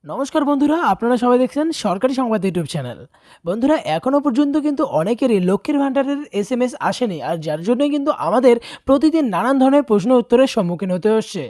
নমস্কার বন্ধুরা, আপনারা সবাই দেখছেন সরকারি সংবাদ ইউটিউব চ্যানেল। বন্ধুরা, এখনও পর্যন্ত কিন্তু অনেকেরই লক্ষ্মীর ভাণ্ডারের এসএমএস আসেনি, আর যার জন্যই কিন্তু আমাদের প্রতিদিন নানান ধরনের প্রশ্ন উত্তরের সম্মুখীন হতে হচ্ছে।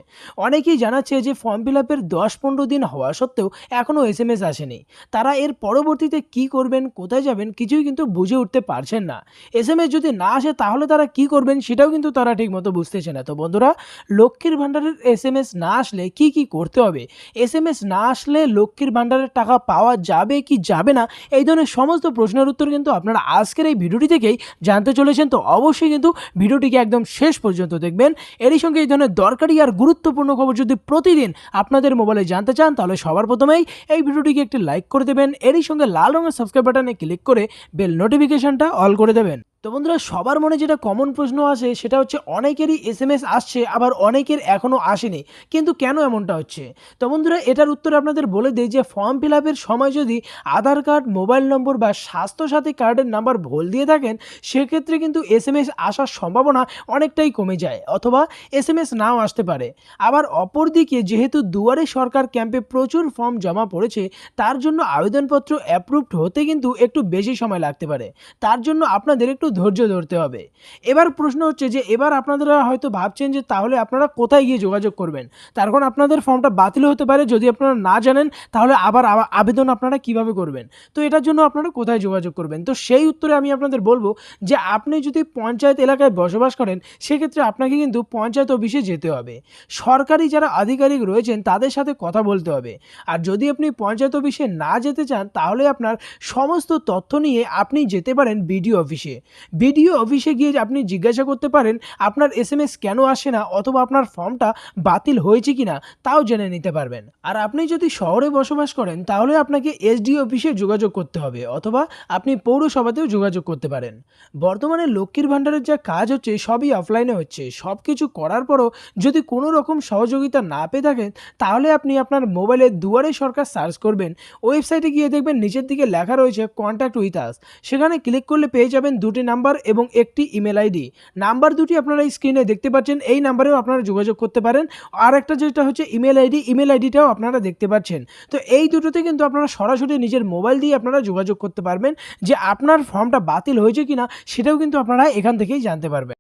অনেকেই জানাচ্ছে যে ফর্ম ফিল আপের 10-15 দিন হওয়া সত্ত্বেও এখনও এসএমএস আসেনি। তারা এর পরবর্তীতে কি করবেন, কোথায় যাবেন কিছুই কিন্তু বুঝে উঠতে পারছেন না। এসএমএস যদি না আসে তাহলে তারা কি করবেন সেটাও কিন্তু তারা ঠিকমতো বুঝতেছে না। তো বন্ধুরা, লক্ষ্মীর ভাণ্ডারের এসএমএস না আসলে কি কি করতে হবে, এসএমএস না আসলে লক্ষ্মীর ভাণ্ডারের টাকা পাওয়া যাবে কি যাবে না, এই ধরনের সমস্ত প্রশ্নের উত্তর কিন্তু আপনারা আজকের এই ভিডিওটি থেকেই জানতে চলেছেন। তো অবশ্যই কিন্তু ভিডিওটিকে একদম শেষ পর্যন্ত দেখবেন। এরই সঙ্গে এই ধরনের দরকারি আর গুরুত্বপূর্ণ খবর যদি প্রতিদিন আপনাদের মোবাইলে জানতে চান তাহলে সবার প্রথমেই এই ভিডিওটিকে একটি লাইক করে দেবেন। এরই সঙ্গে লাল রঙের সাবস্ক্রাইব বাটনে ক্লিক করে বেল নোটিফিকেশনটা অল করে দেবেন। তো বন্ধুরা, সবার মনে যেটা কমন প্রশ্ন আসে সেটা হচ্ছে অনেকেরই এসএমএস আসছে, আবার অনেকের এখনও আসেনি, কিন্তু কেন এমনটা হচ্ছে? তো বন্ধুরা, এটার উত্তর আপনাদের বলে দেই যে ফর্ম ফিল আপের সময় যদি আধার কার্ড, মোবাইল নম্বর বা স্বাস্থ্যসাথী কার্ডের নাম্বার ভুল দিয়ে থাকেন, সেক্ষেত্রে কিন্তু এসএমএস আসার সম্ভাবনা অনেকটাই কমে যায়, অথবা এসএমএস নাও আসতে পারে। আবার অপরদিকে যেহেতু দুয়ারে সরকার ক্যাম্পে প্রচুর ফর্ম জমা পড়েছে, তার জন্য আবেদনপত্র অ্যাপ্রুভড হতে কিন্তু একটু বেশি সময় লাগতে পারে। তার জন্য আপনাদের একটু ধৈর্য ধরতে হবে। এবার প্রশ্ন হচ্ছে যে এবার আপনারা হয়তো ভাবছেন যে তাহলে আপনারা কোথায় গিয়ে যোগাযোগ করবেন, তার কারণ আপনাদের ফর্মটা বাতিল হতে পারে। যদি আপনারা না জানেন তাহলে আবার আবেদন আপনারা কিভাবে করবেন, তো এটার জন্য আপনারা কোথায় যোগাযোগ করবেন? তো সেই উত্তরে আমি আপনাদের বলবো যে আপনি যদি পঞ্চায়েত এলাকায় বসবাস করেন, সেক্ষেত্রে আপনাকে কিন্তু পঞ্চায়েত অফিসে যেতে হবে। সরকারি যারা আধিকারিক রয়েছেন তাদের সাথে কথা বলতে হবে। আর যদি আপনি পঞ্চায়েত অফিসে না যেতে চান তাহলে আপনার সমস্ত তথ্য নিয়ে আপনি যেতে পারেন বিডিও অফিসে। বিডিও অফিসে গিয়ে আপনি জিজ্ঞাসা করতে পারেন আপনার এসএমএস কেন আসে না, অথবা আপনার ফর্মটা বাতিল হয়েছে কিনা তাও জেনে নিতে পারবেন। আর আপনি যদি শহরে বসবাস করেন তাহলে আপনাকে এসডিও অফিসে যোগাযোগ করতে হবে, অথবা আপনি পৌরসভাতেও যোগাযোগ করতে পারেন। বর্তমানে লক্ষ্মীর ভাণ্ডারের যা কাজ হচ্ছে সবই অফলাইনে হচ্ছে। সব কিছু করার পরও যদি কোনো রকম সহযোগিতা না পেয়ে থাকেন, তাহলে আপনি আপনার মোবাইলে দুয়ারে সরকার সার্চ করবেন। ওয়েবসাইটে গিয়ে দেখবেন নিচের দিকে লেখা রয়েছে কন্ট্যাক্ট উইথ আস। সেখানে ক্লিক করলে পেয়ে যাবেন দুটি নাম্বার এবং একটি ইমেল আইডি। নাম্বার দুটি আপনারা স্ক্রিনে দেখতে পাচ্ছেন, এই নাম্বারেও আপনারা যোগাযোগ করতে পারেন। আর একটা যেটা হচ্ছে ইমেল আইডি, ইমেল আইডিটাও আপনারা দেখতে পাচ্ছেন। তো এই দুটোতে কিন্তু আপনারা সরাসরি নিজের মোবাইল দিয়ে আপনারা যোগাযোগ করতে পারবেন যে আপনার ফর্মটা বাতিল হয়েছে কিনা, সেটাও কিন্তু আপনারা এখান থেকেই জানতে পারবেন।